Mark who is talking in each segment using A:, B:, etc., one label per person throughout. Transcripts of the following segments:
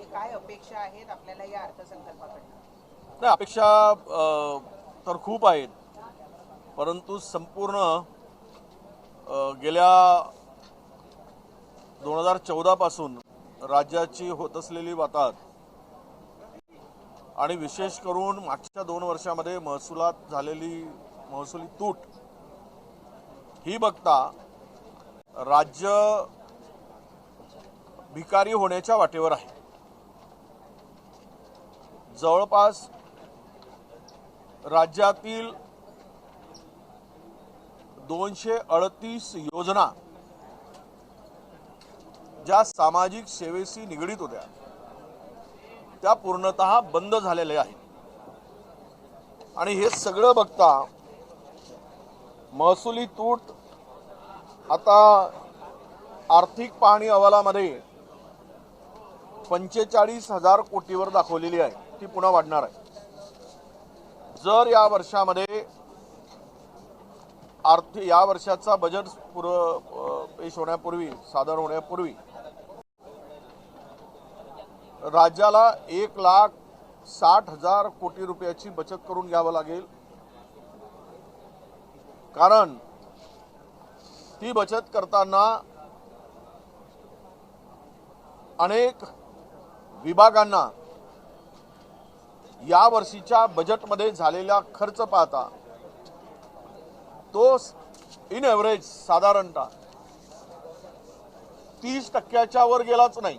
A: काय अपेक्षा आहेत आपल्याला या अर्थसंकल्पाकडनं?
B: नाही, अपेक्षा तर खूप आहेत, परंतु संपूर्ण गेल्या 2014 पासून राज्याची होत असलेली वाताहत आणि विशेष करून मागच्या 2 वर्षामध्ये महसुलात झालेली महसुली तूट ही बघता राज्य भिकारी होण्याच्या वाटेवर आहे. जवळपास राज्यातील 238 योजना ज्या सामाजिक सेवेशी निगडीत होत्या त्या पूर्णतः बंद झालेल्या आहेत. आणि हे सगळं बघता महसुली तूट आता आर्थिक पाहणी अहवालामध्ये 45,000 कोटीवर दाखवलेली आहे. ती पुन्हा वाढणार आहे. जर या वर्षामध्ये या वर्षाचा बजेट पेश होण्यापूर्वी सादर होण्यापूर्वी राज्याला 1,60,000 कोटी रुपयाची बचत करून घ्यावं लागेल. कारण ती बचत करताना अनेक विभागांना या वर्षीच्या बजेटमध्ये झालेला खर्च पाहता तो इन एव्हरेज साधारणतः 30% वर गेलाच नाही.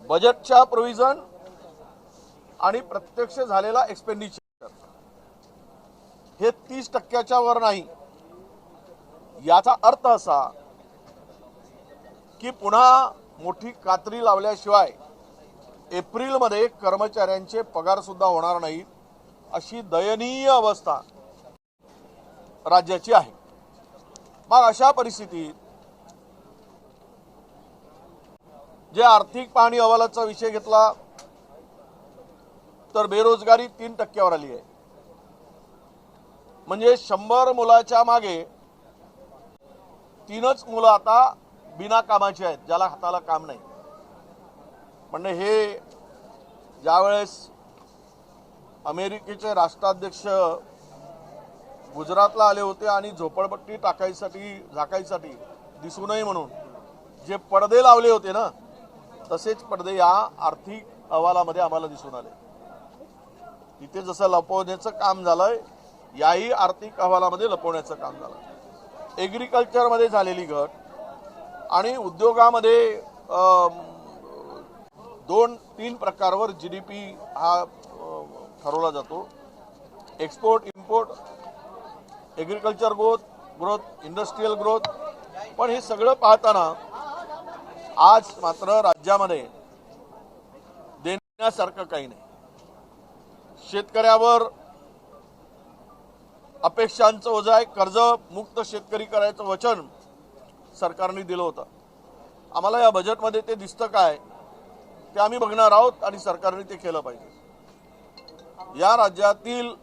B: बजेटच्या प्रोव्हिजन आणि प्रत्यक्ष झालेला एक्सपेंडिचर हे 30% वर नाही. याचा अर्थ असा की पुन्हा मोठी कात्री लावल्याशिवाय एप्रिलमध्ये कर्मचाऱ्यांचे पगार सुद्धा होणार नाहीत, अशी दयनीय अवस्था राज्याची आहे. मग अशा परिस्थितीत जे आर्थिक पाहणी अहवालाचा विषय घेतला तर बेरोजगारी 3% आली आहे. म्हणजे 100 मुलाच्या मागे 3च मुलं आता बिना कामाची आहेत, ज्याला हाताला काम नाही. म्हणजे हे ज्यावेळेस अमेरिकेचे राष्ट्राध्यक्ष गुजरातला आले होते आणि झोपडपट्टी झाकायसाठी दिसू नये म्हणून जे पडदे लावले होते ना, तसेच पडदे या आर्थिक अहवालामध्ये आम्हाला दिसून आले. तिथे जसं लपवण्याचं काम झालंय, याही आर्थिक अहवालामध्ये लपवण्याचं काम झालं. एग्रीकल्चरमध्ये झालेली घट आणि उद्योगामध्ये 2-3 प्रकारवर GDP हा ठरवला जातो. Export, import, agriculture growth, industrial growth. पण हे सगळं पाहताना आज मात्र राज्यामध्ये देण्यासारखं काही नाही. शेतकऱ्यावर अपेक्षांचं ओझं आहे. कर्जमुक्त शेतकरी करायचं वचन सरकारने दिलं होतं. आम्हाला या बजेटमध्ये ते दिसतं काय ते आम्ही बघणार आहोत आणि सरकारने ते केलं पाहिजे. या राज्यातील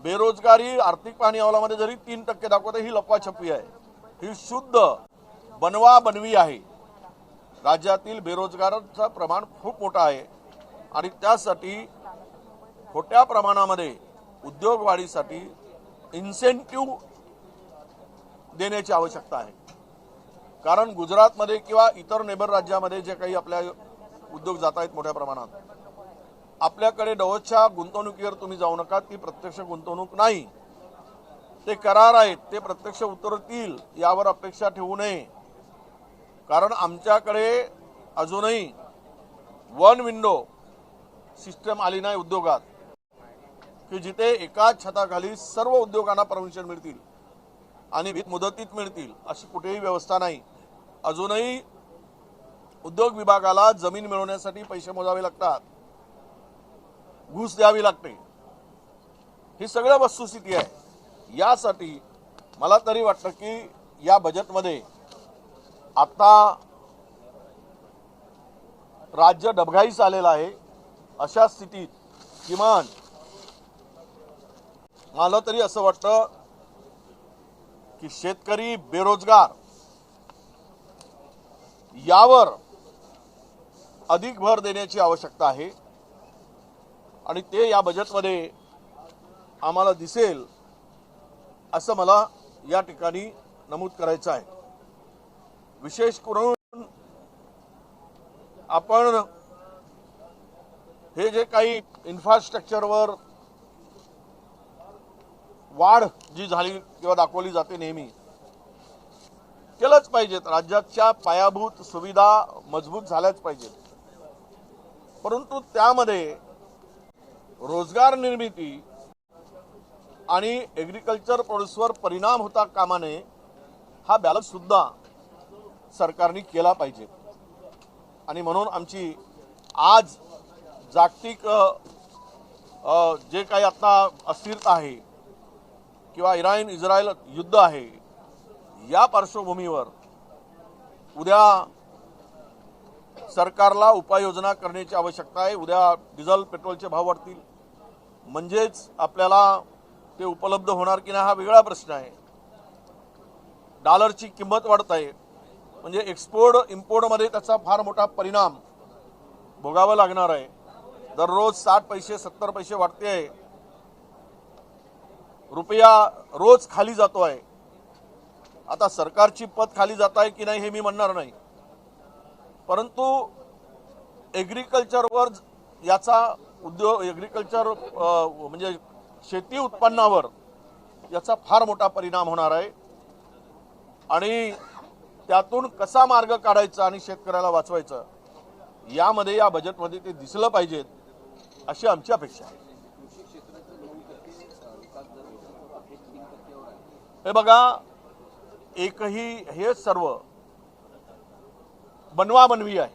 B: बेरोजगारी आर्थिक पाहणी अहवालामध्ये जरी 3% दाखवते, ही लपवाछपवी आहे. ही शुद्ध बनवा-बनवी आहे. राज्यातील बेरोजगारांचं प्रमाण खूप मोठं आहे आणि त्यासाठी मोठ्या प्रमाणामध्ये उद्योग वाढीसाठी इन्सेंटिव्ह देण्याची आवश्यकता आहे. कारण गुजरातमध्ये किंवा इतर नेबर राज्यामध्ये जे काही आपल्या उद्योग जात आहेत मोठ्या प्रमाणात, आपल्याकडे डवच्या गुंतवणुकीवर तुम्ही जाऊ नका. ती प्रत्यक्ष गुंतवणूक नाही, ते करार आहेत, ते प्रत्यक्ष उतरतील यावर अपेक्षा ठेवू नये. कारण आमच्याकडे अजूनही वन विंडो सिस्टम आली नाही उद्योगात, की जिथे एकाच छताखाली सर्व उद्योगांना परमिशन मिळतील आणि मुदतीत मिळतील, अशी कुठेही व्यवस्था नाही. अजूनही उद्योग विभागाला जमीन मिळवण्यासाठी पैसे मोजावे लागतात, घूस द्यावी लागते. ही सगळं वस्तुस्थिती आहे. यासाठी मला तरी वाटतं की या बजेटमध्ये आता राज्य डबघाईस आलेलं आहे. अशा स्थितीत किमान मला तरी असं वाटतं की शेतकरी, बेरोजगार यावर अधिक भर देण्याची आवश्यकता आहे आणि ते या बजेटमध्ये आम्हाला दिसेल असं मला या ठिकाणी नमूद करायचं आहे। विशेष करून आपण हे जे काही इन्फ्रास्ट्रक्चरवर वाढ जी झाली किंवा दाखवली जाते नेहमी केलंच पाहिजेत। राज्याच्या पायाभूत सुविधा मजबूत झाल्याच पाहिजेत, परंतु त्यामध्ये रोजगार निर्मिती आणि ॲग्रिकल्चर प्रोड्यूसवर परिणाम होता कामा नये हा बॅलन्स सुद्धा सरकारने केला पाहिजे। आणि म्हणून आमची आज जागतिक जे काही आता अस्थिरता आहे किंवा इराण इस्रायल युद्ध आहे या पार्श्वभूमीवर उद्या सरकारला उपाययोजना करण्याची आवश्यकता आहे। उद्या डिझेल पेट्रोलचे भाव वाढतील म्हणजेच आपल्याला ते उपलब्ध होणार की नाही हा वेगळा प्रश्न आहे। डॉलरची किंमत वाढत आहे म्हणजे एक्सपोर्ट इम्पोर्टमध्ये त्याचा फार मोठा परिणाम भोगावा लागणार आहे। दररोज 60 पैसे 70 पैसे वाढते आहे, रुपया रोज खाली जातो आहे। आता सरकारची पत खाली जात आहे की नाही हे मी म्हणणार नाही, परंतु ॲग्रिकल्चरवर याचा उद्योग ॲग्रिकल्चर म्हणजे शेती उत्पन्नावर याचा फार मोठा परिणाम होणार आहे आणि त्यातून कसा मार्ग काढायचा आणि शेतकऱ्याला वाचवायचं यामध्ये या बजेटमध्ये ते दिसलं पाहिजेत अशी आमची अपेक्षा आहे। हे बघा, एकही हे सर्व बनवाबनवी आहे।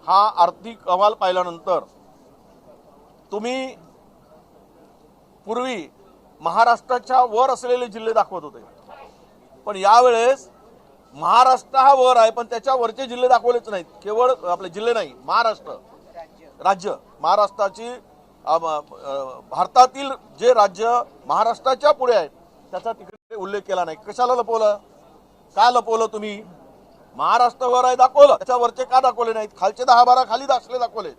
B: हा आर्थिक अहवाल पाहिल्यानंतर तुम्ही पूर्वी महाराष्ट्राच्या वर असलेले जिल्हे दाखवत होते, पण यावेळेस महाराष्ट्र हा वर आहे पण त्याच्या वरचे जिल्हे दाखवलेच नाहीत। केवळ आपले जिल्हे नाही, महाराष्ट्र राज्य महाराष्ट्राची भारतातील जे राज्य महाराष्ट्राच्या पुढे आहेत त्याचा तिकडे उल्लेख केला नाही। कशाला लपवलं? का लपवलं तुम्ही? महाराष्ट्रावर आहे दाखवलं, त्याच्यावरचे का दाखवले नाहीत? खालचे 10-12 खाली दाखले दाखवले।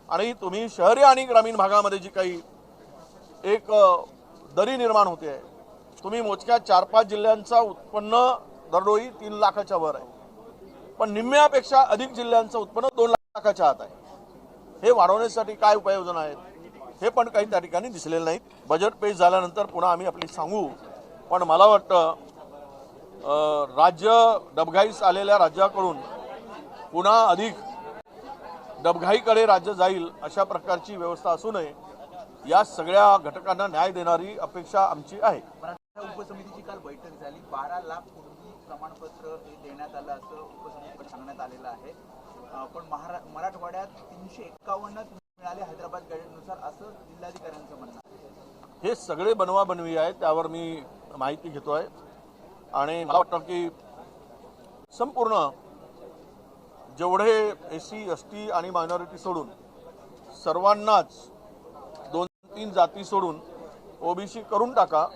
B: आणि तुम्ही शहरी आणि ग्रामीण भागामध्ये जी काही एक दरी निर्माण होते आहे, तुम्ही मोजक्या 4-5 जिल्ह्यांचा उत्पन्न दरडोई 3 लाखाच्या वर आहे, पण निम्म्यापेक्षा अधिक जिल्ह्यांचं उत्पन्न 2 लाखाच्या आत आहे। हे वाढवण्यासाठी काय उपाययोजना आहेत हे पण काही त्या ठिकाणी दिसलेले नाहीत। बजेट पेश झाल्यानंतर पुन्हा आम्ही आपली सांगू, पण मला वाटतं राज्य डबघाईस आलेल्या राज्याकडून पुन्हा अधिक डबघाईकडे राज्य जाईल अशा प्रकारची व्यवस्था असू नये या सगळ्या घटकांना न्याय देणारी अपेक्षा आमची आहे।
C: उपसमितीची काल बैठक झाली। 12 लाख कुटुंबी प्रमाणपत्र हे देण्यात आलं असं उपसमितीकडे सांगण्यात आलेलं आहे, पण मराठवाड्यात 351 मिळाले हैदराबाद गाईडनुसार असं जिल्हाधिकाऱ्यांचं म्हणणं आहे।
B: हे सगळे बनवाबनवी आहे, त्यावर मी माहिती घेतोय आणि मला वाटतं की संपूर्ण जेवढे SC ST आणि मायनॉरिटी सोडून सर्वांनाच 2-3 जाती सोडून OBC करून टाका,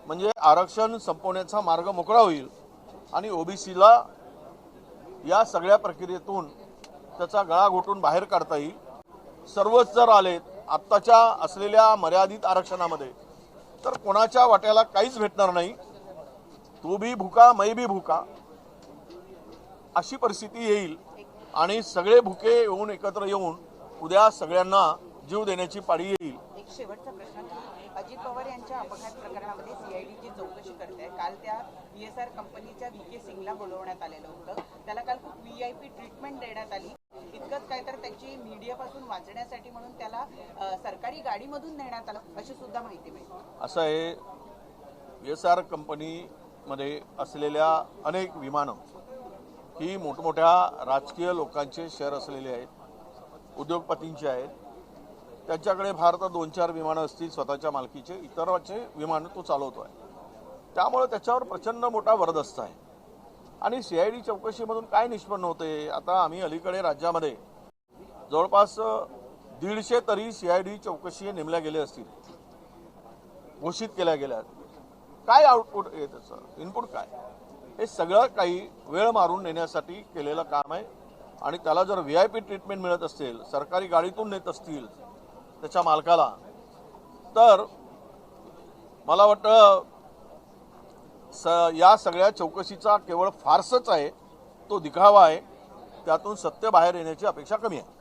B: म्हणजे आरक्षण संपवण्याचा मार्ग मोकळा होईल आणि OBCला या सगळ्या प्रक्रियेतून त्याचा गळा घोटून बाहेर काढता येईल। सर्वच जर आलेत आत्ताच्या असलेल्या मर्यादित आरक्षणामध्ये तर कोणाच्या वाट्याला काहीच भेटणार नाही। तू भी भूका मैं भी भूका अशी परिस्थिती येईल आणि सगळे भुके येऊन एकत्र येऊन उद्या सगळ्यांना जीव देण्याची पाळी येईल।
A: एक शेवटचा प्रश्न, अजित पवार यांच्या अपघात प्रकरणामध्ये CIDची चौकशी करते। काल त्या ESR कंपनीच्या VK सिंगला बोलवण्यात आलेलं होतं, त्याला काल खूप VIP ट्रीटमेंट देण्यात आली। इतकंच काय तर त्याची मीडियापासून वाचण्यासाठी म्हणून त्याला सरकारी गाडीमधून नेण्यात आलं अशी सुद्धा माहिती मिळते।
B: असं आहे, ESR कंपनीमध्ये असलेल्या अनेक विमानं ही मोठमोठ्या राजकीय लोकांचे शेअर असलेले आहेत, उद्योगपतींचे आहेत। त्यांच्याकडे फार तर 2-4 विमानं असतील स्वतःच्या मालकीचे, इतरचे विमानं तो चालवतो आहे, त्यामुळे त्याच्यावर प्रचंड मोठा वरदस्त आहे। आणि CID चौकशीमधून काय निष्पन्न होते? आता आम्ही अलीकडे राज्यामध्ये जवळपास 150 तरी CID चौकशी नेमल्या गेल्या असतील, घोषित केल्या गेल्या। काय आउटपुट आहे त्याचं, इनपुट काय? हे सगळं काही वेळ मारून नेण्यासाठी केलेलं काम आहे आणि त्याला जर VIP ट्रीटमेंट मिळत असेल, सरकारी गाडीतून नेत असतील त्याच्या मालकाला, तर मला वाटतं या सगळ्या चौकशीचा केवळ फार्सच आहे, तो दिखावा आहे. त्यातून सत्य बाहेर येण्याची अपेक्षा कमी आहे.